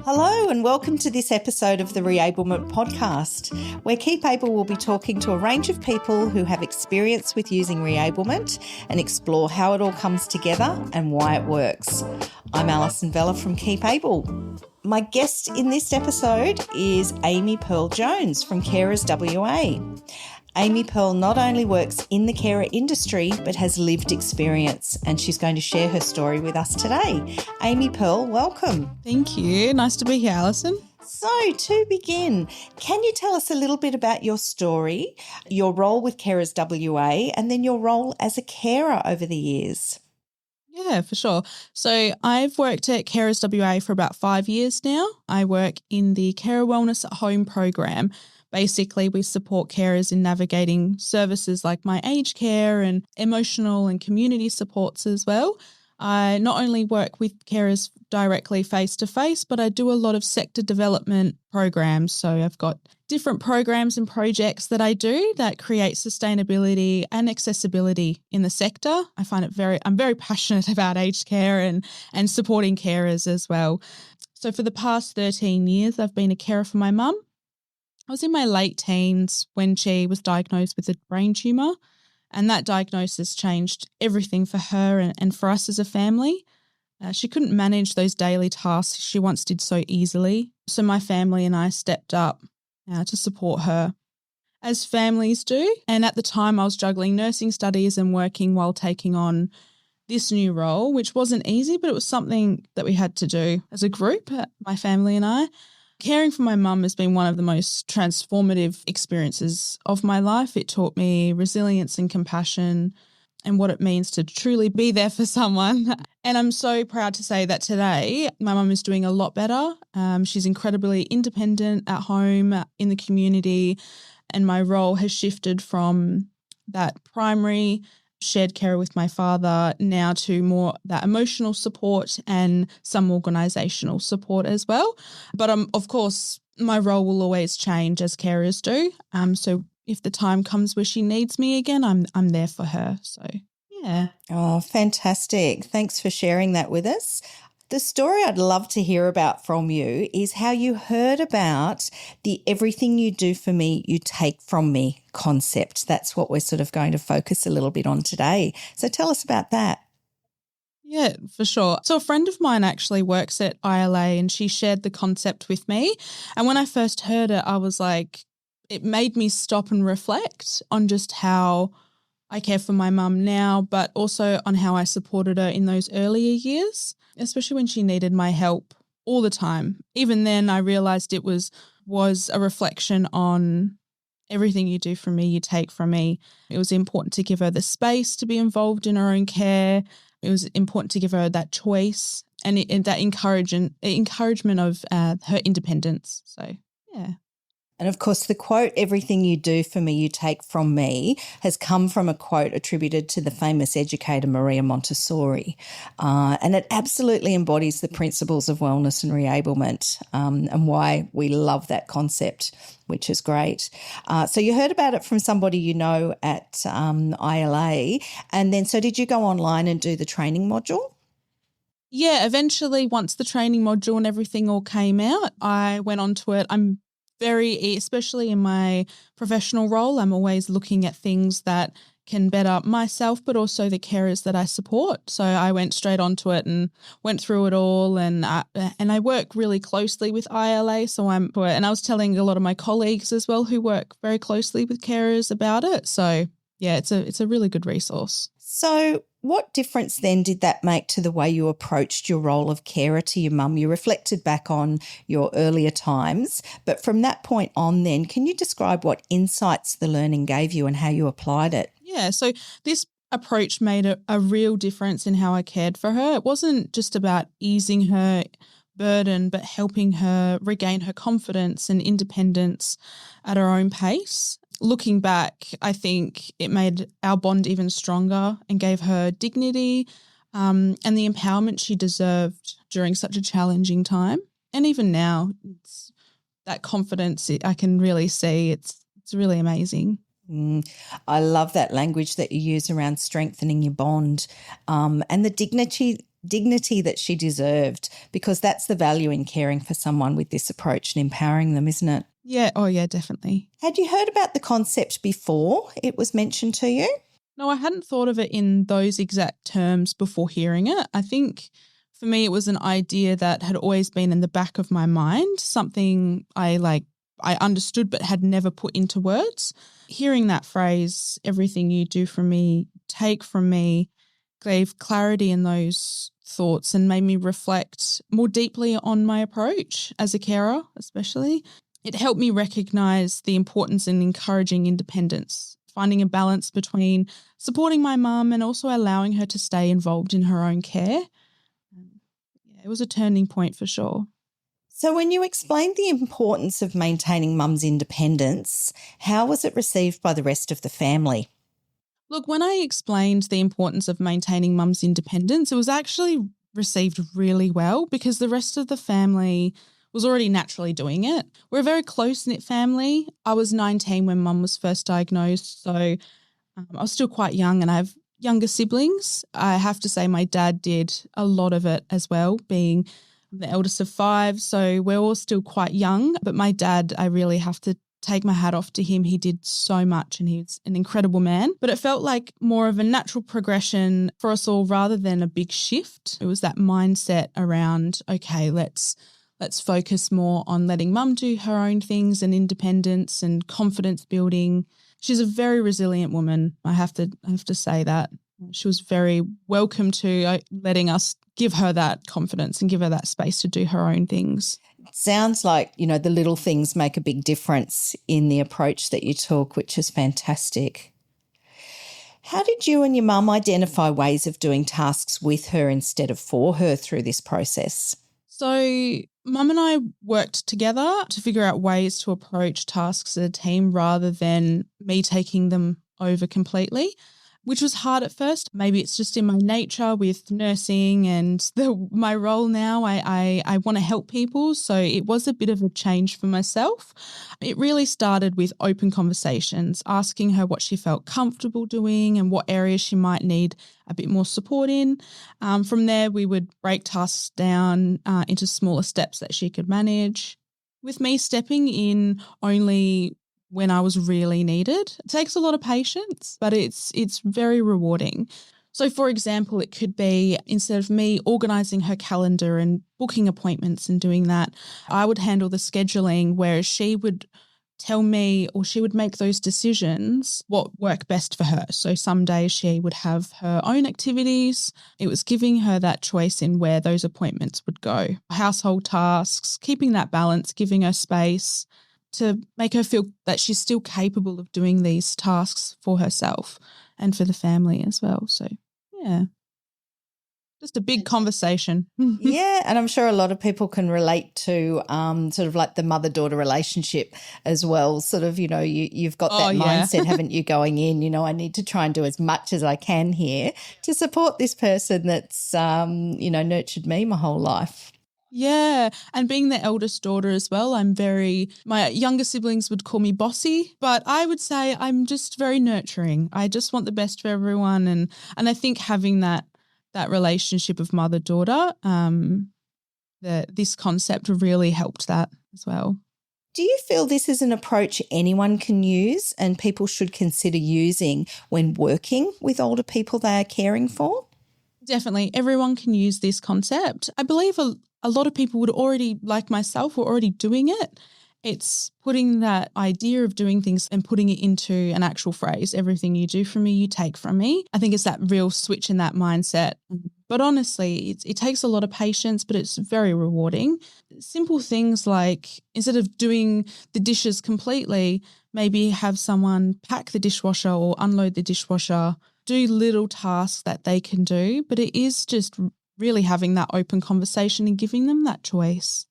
Hello and welcome to this episode of the Reablement podcast, where Keep Able will be talking to a range of people who have experience with using Reablement and explore how it all comes together and why it works. I'm Alison Vella from Keep Able. My guest in this episode is Amy Pearl Jones from Carers WA. Amy Pearl not only works in the carer industry, but has lived experience, and she's going to share her story with us today. Amy Pearl, welcome. Thank you. Nice to be here, Alison. So to begin, can you tell us a little bit about your story, your role with Carers WA, and then your role as a carer over the years? Yeah, for sure. So I've worked at Carers WA for about 5 years now. I work in the Carer Wellness at Home program. Basically, we support carers in navigating services like my aged care and emotional and community supports as well. I not only work with carers directly face-to-face, but I do a lot of sector development programs. So I've got different programs and projects that I do that create sustainability and accessibility in the sector. I find I'm very passionate about aged care and supporting carers as well. So for the past 13 years, I've been a carer for my mum. I was in my late teens when she was diagnosed with a brain tumour, and that diagnosis changed everything for her and for us as a family. She couldn't manage those daily tasks she once did so easily, so my family and I stepped up to support her, as families do. And at the time I was juggling nursing studies and working while taking on this new role, which wasn't easy, but it was something that we had to do as a group, my family and I. Caring for my mum has been one of the most transformative experiences of my life. It taught me resilience and compassion and what it means to truly be there for someone. And I'm so proud to say that today my mum is doing a lot better. She's incredibly independent at home, in the community, and my role has shifted from that primary shared care with my father now to more that emotional support and some organisational support as well. But of course, my role will always change as carers do. So if the time comes where she needs me again, I'm there for her. So yeah. Oh, fantastic. Thanks for sharing that with us. The story I'd love to hear about from you is how you heard about the everything you do for me, you take from me concept. That's what we're sort of going to focus a little bit on today. So tell us about that. Yeah, for sure. So a friend of mine actually works at ILA and she shared the concept with me. And when I first heard it, I was like, it made me stop and reflect on just how I care for my mum now, but also on how I supported her in those earlier years, especially when she needed my help all the time. Even then, I realised it was a reflection on everything you do for me, you take from me. It was important to give her the space to be involved in her own care. It was important to give her that choice and that encouragement of her independence. So, yeah. And of course, the quote, everything you do for me, you take from me, has come from a quote attributed to the famous educator Maria Montessori. And it absolutely embodies the principles of wellness and reablement and why we love that concept, which is great. So you heard about it from somebody you know at ILA. And then so did you go online and do the training module? Yeah, eventually once the training module and everything all came out, I went onto it. Especially in my professional role, I'm always looking at things that can better myself, but also the carers that I support. So I went straight onto it and went through it all. And I work really closely with ILA. And I was telling a lot of my colleagues as well who work very closely with carers about it. So yeah, it's a really good resource. So what difference then did that make to the way you approached your role of carer to your mum? You reflected back on your earlier times, but from that point on then, can you describe what insights the learning gave you and how you applied it? Yeah, so this approach made a real difference in how I cared for her. It wasn't just about easing her burden, but helping her regain her confidence and independence at her own pace. Looking back, I think it made our bond even stronger and gave her dignity and the empowerment she deserved during such a challenging time. And even now, it's that confidence I can really see. It's really amazing. I love that language that you use around strengthening your bond and the dignity dignity that she deserved, because that's the value in caring for someone with this approach and empowering them, isn't it? Yeah. Oh, yeah, definitely. Had you heard about the concept before it was mentioned to you? No, I hadn't thought of it in those exact terms before hearing it. I think for me, it was an idea that had always been in the back of my mind, something I understood but had never put into words. Hearing that phrase, everything you do for me, take from me, gave clarity in those thoughts and made me reflect more deeply on my approach as a carer, especially. It helped me recognise the importance in encouraging independence, finding a balance between supporting my mum and also allowing her to stay involved in her own care. Yeah, it was a turning point for sure. So when you explained the importance of maintaining mum's independence, how was it received by the rest of the family? Look, when I explained the importance of maintaining mum's independence, it was actually received really well because the rest of the family was already naturally doing it. We're a very close-knit family. I was 19 when mum was first diagnosed, so I was still quite young and I have younger siblings. I have to say my dad did a lot of it as well, being the eldest of 5, so we're all still quite young. But my dad, I really have to take my hat off to him. He did so much and he's an incredible man. But it felt like more of a natural progression for us all rather than a big shift. It was that mindset around, okay, let's focus more on letting mum do her own things and independence and confidence building. She's a very resilient woman. I have to say that. She was very welcome to letting us give her that confidence and give her that space to do her own things. It sounds like, the little things make a big difference in the approach that you took, which is fantastic. How did you and your mum identify ways of doing tasks with her instead of for her through this process? So mum and I worked together to figure out ways to approach tasks as a team rather than me taking them over completely, which was hard at first. Maybe it's just in my nature with nursing and my role now. I want to help people, so it was a bit of a change for myself. It really started with open conversations, asking her what she felt comfortable doing and what areas she might need a bit more support in. From there, we would break tasks down into smaller steps that she could manage. With me stepping in only when I was really needed. It takes a lot of patience, but it's very rewarding. So, for example, it could be instead of me organising her calendar and booking appointments and doing that, I would handle the scheduling, whereas she would tell me or she would make those decisions what work best for her. So some days she would have her own activities. It was giving her that choice in where those appointments would go. Household tasks, keeping that balance, giving her space to make her feel that she's still capable of doing these tasks for herself and for the family as well. So, yeah, just a big conversation. Yeah, and I'm sure a lot of people can relate to sort of like the mother-daughter relationship as well. Sort of, you've got that mindset, haven't you, going in, I need to try and do as much as I can here to support this person that's, nurtured me my whole life. Yeah, and being the eldest daughter as well, my younger siblings would call me bossy, but I would say I'm just very nurturing. I just want the best for everyone, and I think having that relationship of mother-daughter, this concept really helped that as well. Do you feel this is an approach anyone can use and people should consider using when working with older people they are caring for? Definitely. Everyone can use this concept. I believe a lot of people would already, like myself, were already doing it. It's putting that idea of doing things and putting it into an actual phrase. Everything you do for me, you take from me. I think it's that real switch in that mindset. But honestly, it takes a lot of patience, but it's very rewarding. Simple things like instead of doing the dishes completely, maybe have someone pack the dishwasher or unload the dishwasher, do little tasks that they can do. But it is just really having that open conversation and giving them that choice.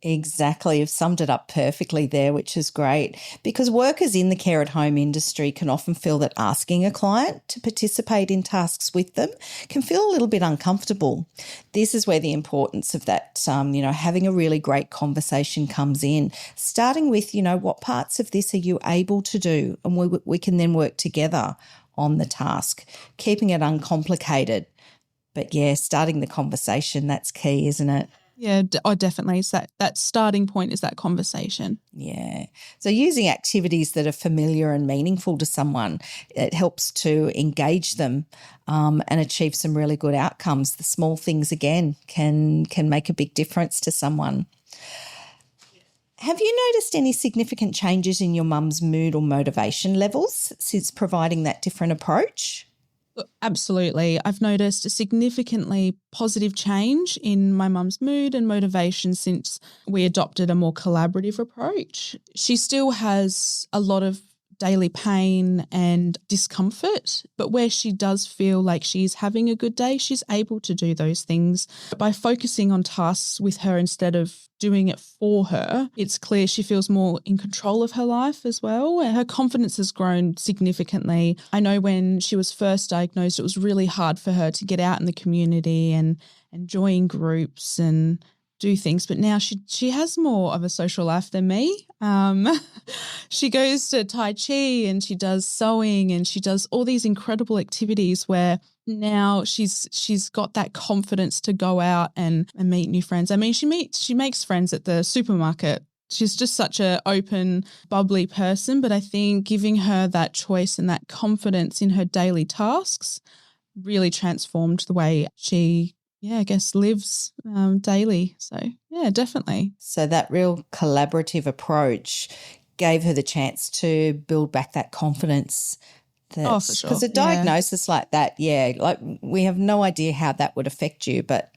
Exactly. You've summed it up perfectly there, which is great, because workers in the care at home industry can often feel that asking a client to participate in tasks with them can feel a little bit uncomfortable. This is where the importance of that, having a really great conversation comes in, starting with, what parts of this are you able to do? And we can then work together on the task, keeping it uncomplicated. But yeah, starting the conversation, that's key, isn't it? Yeah, definitely. It's that starting point is that conversation. Yeah. So using activities that are familiar and meaningful to someone, it helps to engage them and achieve some really good outcomes. The small things, again, can make a big difference to someone. Have you noticed any significant changes in your mum's mood or motivation levels since providing that different approach? Absolutely. I've noticed a significantly positive change in my mum's mood and motivation since we adopted a more collaborative approach. She still has a lot of daily pain and discomfort, but where she does feel like she's having a good day, she's able to do those things. By focusing on tasks with her instead of doing it for her, it's clear she feels more in control of her life as well. Her confidence has grown significantly. I know when she was first diagnosed, it was really hard for her to get out in the community and join groups and do things, but now she has more of a social life than me. She goes to Tai Chi and she does sewing and she does all these incredible activities where now she's got that confidence to go out and meet new friends. I mean, she makes friends at the supermarket. She's just such an open, bubbly person, but I think giving her that choice and that confidence in her daily tasks really transformed the way she I guess lives daily. So, yeah, definitely. So that real collaborative approach gave her the chance to build back that confidence. For sure. Because a diagnosis like that, like we have no idea how that would affect you, but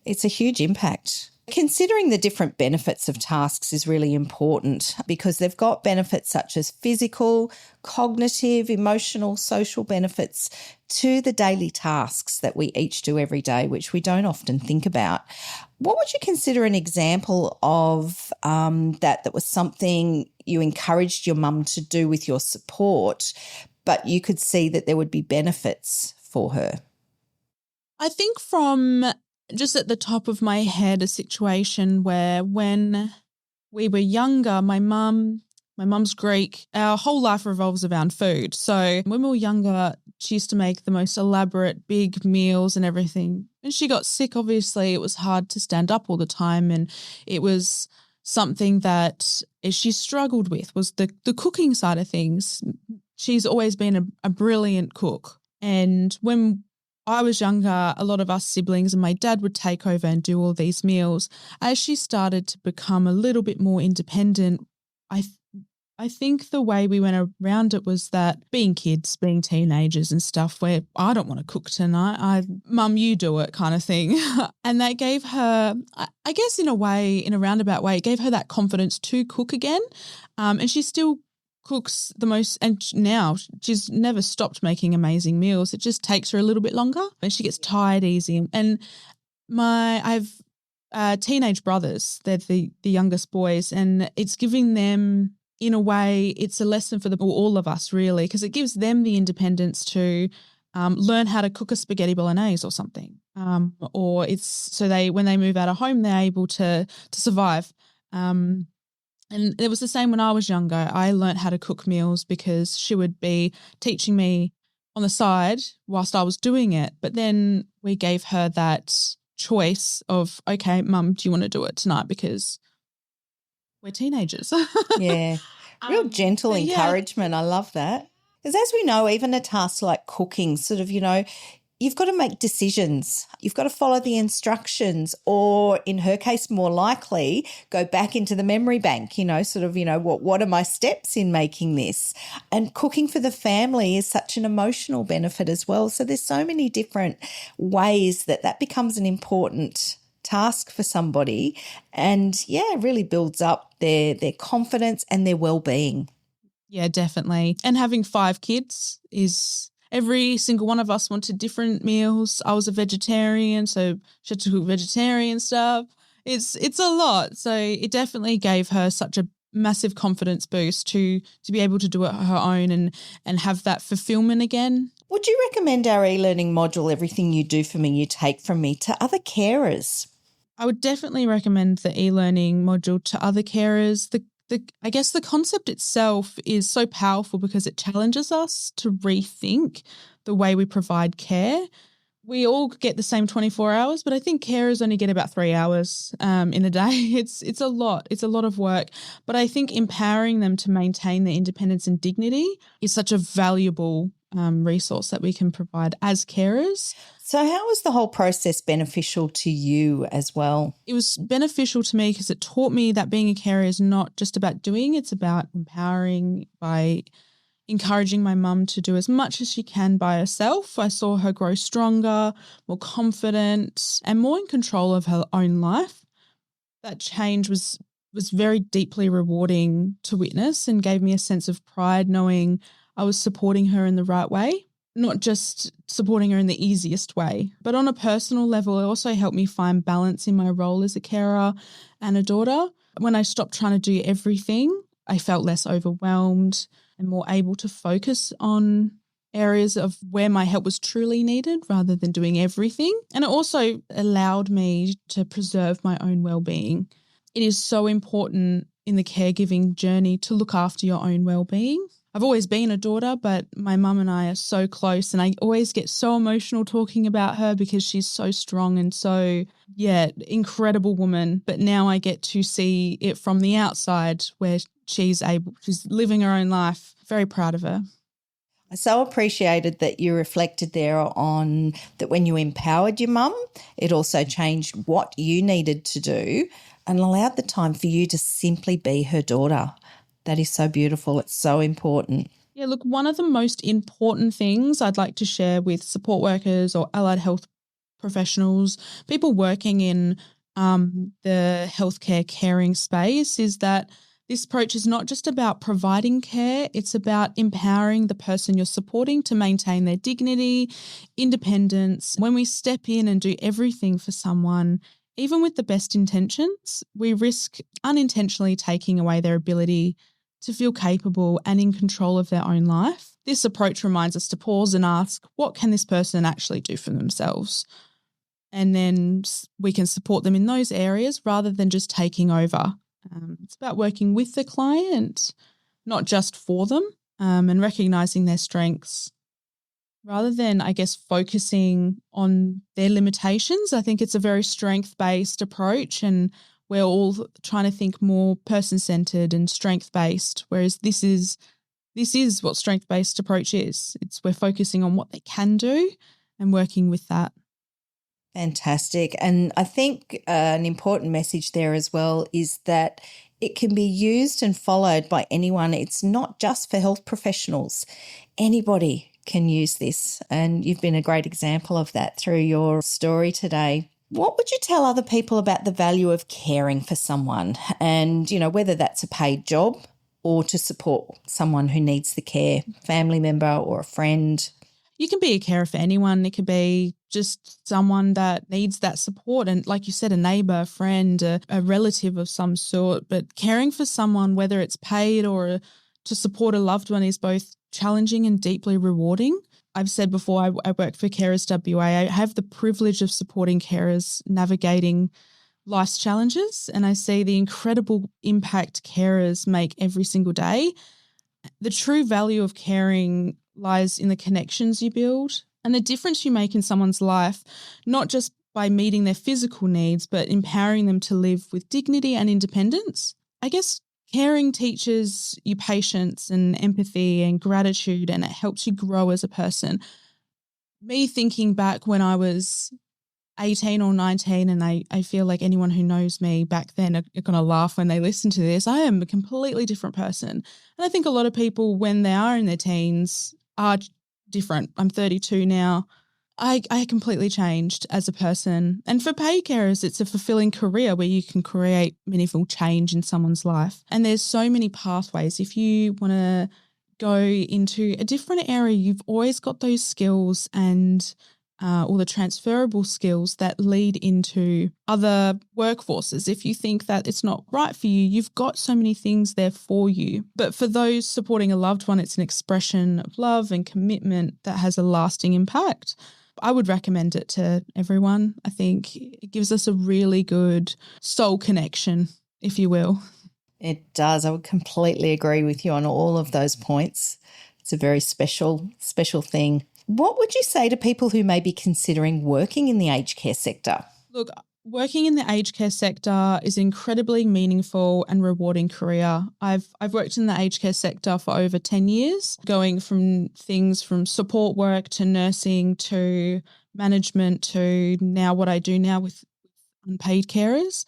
it's a huge impact. Considering the different benefits of tasks is really important because they've got benefits such as physical, cognitive, emotional, social benefits to the daily tasks that we each do every day, which we don't often think about. What would you consider an example of that was something you encouraged your mum to do with your support, but you could see that there would be benefits for her? I think from just at the top of my head, a situation where when we were younger, my mum's Greek, our whole life revolves around food. So when we were younger, she used to make the most elaborate big meals and everything. And she got sick, obviously. It was hard to stand up all the time. And it was something that she struggled with was the cooking side of things. She's always been a brilliant cook. And when I was younger, a lot of us siblings and my dad would take over and do all these meals. As she started to become a little bit more independent, I think the way we went around it was that being kids, being teenagers and stuff where I don't want to cook tonight, Mum, you do it kind of thing. And that gave her, I guess in a roundabout way, it gave her that confidence to cook again. And she still cooks the most, and now she's never stopped making amazing meals. It just takes her a little bit longer and she gets tired easy. And I've teenage brothers, they're the youngest boys, and it's giving them, in a way, it's a lesson for all of us really, because it gives them the independence to learn how to cook a spaghetti bolognese or something, or it's so when they move out of home, they're able to survive. And it was the same when I was younger. I learned how to cook meals because she would be teaching me on the side whilst I was doing it. But then we gave her that choice of, okay, Mum, do you want to do it tonight? Because we're teenagers. Yeah. Real gentle encouragement. I love that. Because as we know, even a task like cooking, sort of, you've got to make decisions. You've got to follow the instructions, or in her case, more likely, go back into the memory bank, what are my steps in making this? And cooking for the family is such an emotional benefit as well. So there's so many different ways that becomes an important task for somebody, and it really builds up their confidence and their well-being. Yeah, definitely. And having 5 kids is every single one of us wanted different meals. I was a vegetarian, so she had to cook vegetarian stuff. It's a lot. So it definitely gave her such a massive confidence boost to be able to do it on her own and have that fulfillment again. Would you recommend our e-learning module, Everything You Do For Me, You Take From Me, to other carers? I would definitely recommend the e-learning module to other carers. I guess the concept itself is so powerful because it challenges us to rethink the way we provide care. we all get the same 24 hours, but I think carers only get about 3 hours in a day. It's a lot. It's a lot of work. But I think empowering them to maintain their independence and dignity is such a valuable resource that we can provide as carers. So how was the whole process beneficial to you as well? It was beneficial to me because it taught me that being a carer is not just about doing, it's about empowering by encouraging my mum to do as much as she can by herself. I saw her grow stronger, more confident, and more in control of her own life. That change was very deeply rewarding to witness and gave me a sense of pride knowing I was supporting her in the right way, not just supporting her in the easiest way. But on a personal level, it also helped me find balance in my role as a carer and a daughter. When I stopped trying to do everything, I felt less overwhelmed and more able to focus on areas of where my help was truly needed rather than doing everything. And it also allowed me to preserve my own well-being. It is so important in the caregiving journey to look after your own well-being. I've always been a daughter, but my mum and I are so close and I always get so emotional talking about her because she's so strong and so, incredible woman. But now I get to see it from the outside where she's living her own life. Very proud of her. I so appreciated that you reflected there on that when you empowered your mum, it also changed what you needed to do and allowed the time for you to simply be her daughter. That is so beautiful. It's so important. Yeah, look, one of the most important things I'd like to share with support workers or allied health professionals, people working in the healthcare caring space is that this approach is not just about providing care, it's about empowering the person you're supporting to maintain their dignity, independence. When we step in and do everything for someone, even with the best intentions, we risk unintentionally taking away their ability to feel capable and in control of their own life. This approach reminds us to pause and ask, what can this person actually do for themselves? And then we can support them in those areas rather than just taking over. It's about working with the client, not just for them, and recognising their strengths. Rather than, focusing on their limitations, I think it's a very strength-based approach and we're all trying to think more person-centred and strength-based, whereas this is what strength-based approach is. We're focusing on what they can do and working with that. Fantastic. And I think an important message there as well is that it can be used and followed by anyone. It's not just for health professionals. Anybody can use this. And you've been a great example of that through your story today. What would you tell other people about the value of caring for someone and, whether that's a paid job or to support someone who needs the care, family member or a friend? You can be a carer for anyone. It could be just someone that needs that support. And like you said, a neighbour, a friend, a relative of some sort. But caring for someone, whether it's paid or to support a loved one, is both challenging and deeply rewarding. I've said before, I work for Carers WA. I have the privilege of supporting carers navigating life's challenges, and I see the incredible impact carers make every single day. The true value of caring lies in the connections you build and the difference you make in someone's life, not just by meeting their physical needs, but empowering them to live with dignity and independence. I guess caring teaches you patience and empathy and gratitude, and it helps you grow as a person. Me thinking back when I was 18 or 19, and I feel like anyone who knows me back then are going to laugh when they listen to this, I am a completely different person. And I think a lot of people when they are in their teens are different. I'm 32 now. I completely changed as a person. And for paid carers, it's a fulfilling career where you can create meaningful change in someone's life. And there's so many pathways. If you want to go into a different area, you've always got those skills and all the transferable skills that lead into other workforces. If you think that it's not right for you, you've got so many things there for you. But for those supporting a loved one, it's an expression of love and commitment that has a lasting impact. I would recommend it to everyone. I think it gives us a really good soul connection, if you will. It does. I would completely agree with you on all of those points. It's a very special thing. What would you say to people who may be considering working in the aged care sector? Look, working in the aged care sector is an incredibly meaningful and rewarding career. I've worked in the aged care sector for over 10 years, going from things from support work to nursing to management to now what I do now with unpaid carers.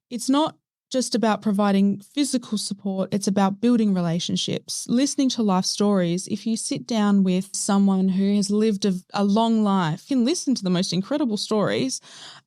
It's not just about providing physical support, it's about building relationships, listening to life stories. If you sit down with someone who has lived a long life, you can listen to the most incredible stories,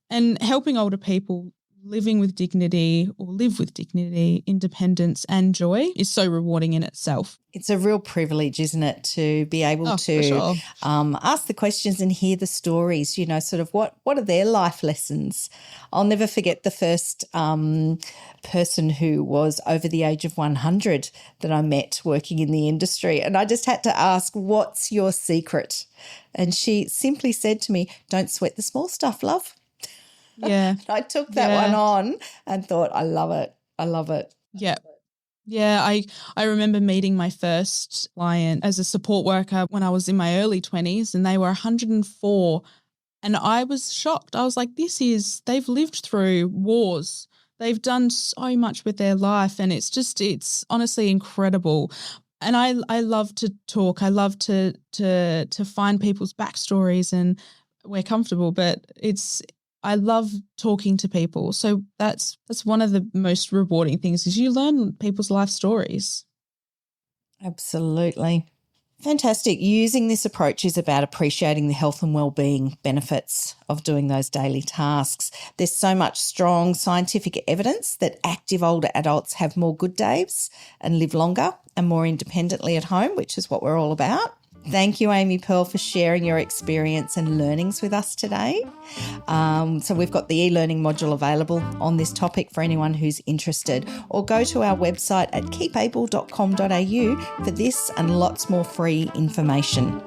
and helping older people living with dignity or live with dignity, independence and joy is so rewarding in itself. It's a real privilege, isn't it, to be able to for sure. Ask the questions and hear the stories, sort of what are their life lessons. I'll never forget the first person who was over the age of 100 that I met working in the industry. And I just had to ask, what's your secret? And she simply said to me, don't sweat the small stuff, love. Yeah. I took that one on and thought, I love it. I love it. Yeah. Yeah, I remember meeting my first client as a support worker when I was in my early 20s, and they were 104, and I was shocked. I was like, they've lived through wars. They've done so much with their life, and it's honestly incredible. And I love to talk. I love to find people's backstories, and we're comfortable, but I love talking to people. So that's one of the most rewarding things is you learn people's life stories. Absolutely. Fantastic. Using this approach is about appreciating the health and well-being benefits of doing those daily tasks. There's so much strong scientific evidence that active older adults have more good days and live longer and more independently at home, which is what we're all about. Thank you, Amy Pearl, for sharing your experience and learnings with us today. So we've got the e-learning module available on this topic for anyone who's interested, or go to our website at keepable.com.au for this and lots more free information.